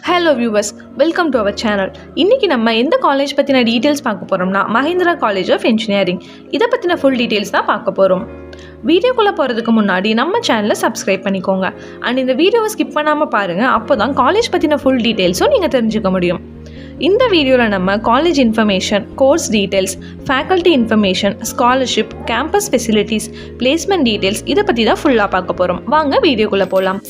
Hello viewers, welcome to our channel. இன்றைக்கி நம்ம எந்த காலேஜ் பற்றின டீட்டெயில்ஸ் பார்க்க போகிறோம்னா மஹிந்திரா காலேஜ் ஆஃப் இன்ஜினியரிங். இதை பற்றின ஃபுல் டீட்டெயில்ஸ் தான் பார்க்க போகிறோம். வீடியோக்குள்ளே போகிறதுக்கு முன்னாடி நம்ம சேனலை சப்ஸ்கிரைப் பண்ணிக்கோங்க. அண்ட் இந்த வீடியோவை ஸ்கிப் பண்ணாமல் பாருங்கள். அப்போ தான் காலேஜ் பற்றின ஃபுல் டீட்டெயில்ஸும் நீங்கள் தெரிஞ்சுக்க முடியும். இந்த வீடியோவில் நம்ம college information, course details, faculty information, scholarship, campus facilities, placement details இதை பற்றி தான் ஃபுல்லாக பார்க்க போகிறோம். வாங்க வீடியோக்குள்ளே போகலாம்.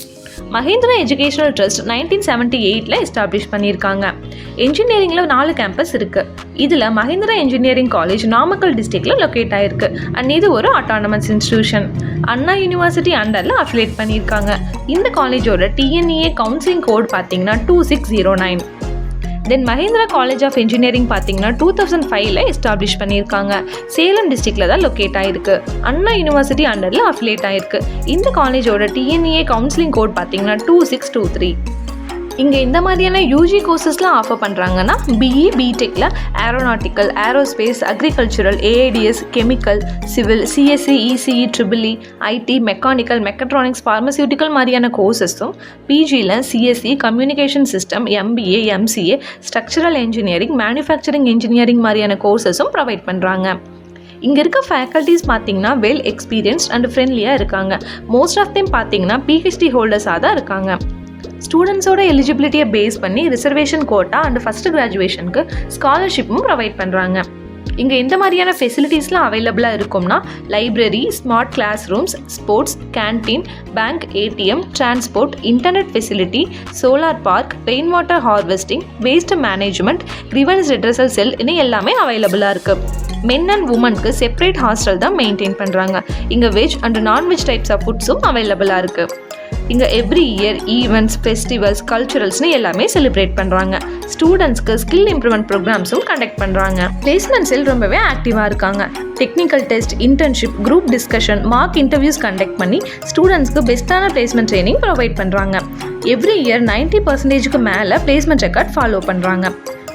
மஹிந்திரா எஜுகேஷனல் ட்ரஸ்ட் 1978 எஸ்டாப்ளிஷ் பண்ணியிருக்காங்க. என்ஜினியரிங்கில் 4 கேம்பஸ் இருக்குது. இதில் மஹிந்திரா இன்ஜினியரிங் காலேஜ் நாமக்கல் டிஸ்ட்ரிக்டில் லொக்கேட் ஆகிருக்கு. அண்ட் இது ஒரு அட்டானமஸ் இன்ஸ்டிடியூஷன். அண்ணா யூனிவர்சிட்டி அண்டரில் அஃபிலியேட் பண்ணியிருக்காங்க. இந்த காலேஜோட டிஎன்இஏ கவுன்சிலிங் கோட் பார்த்தீங்கன்னா 2609. தென் மஹிந்திரா காலேஜ் ஆஃப் இன்ஜினியரிங் பார்த்தீங்கன்னா 2005 எஸ்டாப்ளிஷ் பண்ணியிருக்காங்க. சேலம் டிஸ்ட்ரிக்டில் தான் லொக்கேட் ஆகிருக்கு. அண்ணா யூனிவர்சிட்டி அண்டரில் அஃபிலியேட் ஆகிருக்கு. இந்த காலேஜோட டிஎன்இஏ கவுன்சிலிங் கோட் பார்த்தீங்கன்னா 2623. இங்கே இந்த மாதிரியான யூஜி கோர்சஸ்லாம் ஆஃபர் பண்ணுறாங்கன்னா பிஇ, பிடெக்கில் aeronautical, aerospace, agricultural, AIDS, chemical, civil, CSE, ECE, triple E, IT, mechanical, mechatronics, pharmaceutical மாதிரியான கோர்சஸும், பிஜியில் CSE, communication system, MBA, MCA, structural engineering, manufacturing engineering மாதிரியான கோர்சஸும் ப்ரொவைட் பண்ணுறாங்க. இங்கே இருக்க ஃபேக்கல்ட்டிஸ் பார்த்தீங்கன்னா வெல் எக்ஸ்பீரியன்ஸ்ட் அண்ட் ஃப்ரெண்ட்லியாக இருக்காங்க. மோஸ்ட் ஆஃப் தெம் பார்த்தீங்கன்னா பிஹெச்டி ஹோல்டர்ஸாக தான் இருக்காங்க. ஸ்டூடெண்ட்ஸோட எலிஜிபிலிட்டியை பேஸ் பண்ணி ரிசர்வேஷன் கோட்டா அண்ட் ஃபஸ்ட் கிராஜுவேஷனுக்கு ஸ்காலர்ஷிப்பும் ப்ரொவைட் பண்ணுறாங்க. இங்கே எந்த மாதிரியான ஃபெசிலிட்டிஸ்லாம் அவைலபிளாக இருக்கும்னா library, smart class rooms, sports, canteen, bank, ATM, transport, internet facility, solar park, rain water harvesting, waste management, grievance redressal cell இன்னும் எல்லாமே அவைலபிளாக இருக்குது. மென் அண்ட் உமனுக்கு செப்பரேட் ஹாஸ்டல் தான் மெயின்டைன் பண்ணுறாங்க. இங்கே veg and non veg types of ஃபுட்ஸும் அவைலபிளாக இருக்குது. இங்கே எவ்ரி இயர் ஈவெண்ட்ஸ், ஃபெஸ்டிவல்ஸ், கல்ச்சுரல்ஸ்னு எல்லாமே செலிப்ரேட் பண்ணுறாங்க. ஸ்டூடெண்ட்ஸ்க்கு ஸ்கில் இம்ப்ரூவ்மெண்ட் ப்ரோக்ராம்ஸும் கண்டக்ட் பண்ணுறாங்க. பிளேஸ்மெண்ட்ஸில் ரொம்பவே ஆக்டிவாக இருக்காங்க. Technical test, internship, group discussion, mark interviews conduct பண்ணி ஸ்டூடெண்ட்ஸ்க்கு பெஸ்ட்டான பிளேஸ்மெண்ட் ட்ரைனிங் ப்ரொவைட் பண்ணுறாங்க. எவ்ரி இயர் 90% மேலே பிளேஸ்மெண்ட் ரெக்கார்ட் ஃபாலோ பண்ணுறாங்க.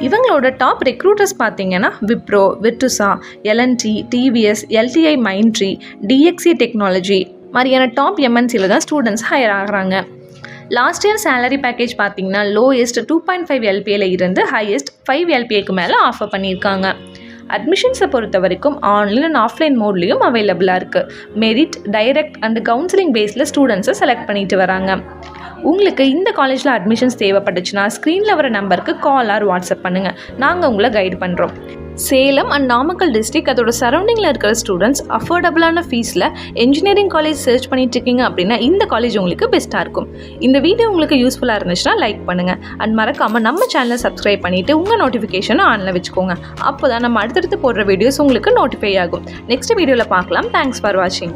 இவங்களோட டாப் ரெக்ரூட்டர்ஸ் பார்த்தீங்கன்னா Wipro, Virtusa, L and T, TVS, LTI Mindtree, DXC technology மாதிரியான டாப் எம்என்சியில் தான் ஸ்டூடெண்ட்ஸ் ஹையர் ஆகிறாங்க. லாஸ்ட் இயர் சேலரி பேக்கேஜ் பார்த்தீங்கன்னா லோயஸ்ட் 2.5 LPA இருந்து ஹையஸ்ட் 5 LPAக்கு மேலே ஆஃபர் பண்ணியிருக்காங்க. அட்மிஷன்ஸை பொறுத்த வரைக்கும் ஆன்லைன் அண்ட் ஆஃப்லைன் மோட்லேயும் அவைலபிளாக இருக்குது. மெரிட், டைரக்ட் அண்ட் கவுன்சிலிங் பேஸில் ஸ்டூடெண்ட்ஸை செலக்ட் பண்ணிட்டு வராங்க. உங்களுக்கு இந்த காலேஜில் அட்மிஷன்ஸ் தேவைப்பட்டுச்சுன்னா ஸ்க்ரீனில் வர நம்பருக்கு கால் ஆர் வாட்ஸ்அப் பண்ணுங்கள். நாங்கள் உங்களை கைடு பண்ணுறோம். சேலம் அண்ட் நாமக்கல் டிஸ்ட்ரிக்ட் அதோட சரௌண்டிங்கில் இருக்கிற ஸ்டூடெண்ட்ஸ் அஃபோர்டபுளான ஃபீஸில் இன்ஜினியரிங் காலேஜ் சர்ச் பண்ணிட்டு இருக்கீங்க அப்படின்னா இந்த காலேஜ் உங்களுக்கு பெஸ்ட்டாக இருக்கும். இந்த வீடியோ உங்களுக்கு யூஸ்ஃபுல்லாக இருந்துச்சுன்னா லைக் பண்ணுங்கள். அண்ட் மறக்காமல் நம்ம சேனலை சப்ஸ்கிரைப் பண்ணிவிட்டு உங்கள் நோட்டிஃபிகேஷனை ஆனில் வச்சுக்கோங்க. அப்போ தான் நம்ம அடுத்தடுத்து போடுற வீடியோஸ் உங்களுக்கு நோட்டிஃபை ஆகும். நெக்ஸ்ட் வீடியோவில் பார்க்கலாம். தேங்க்ஸ் ஃபார் வாட்சிங்.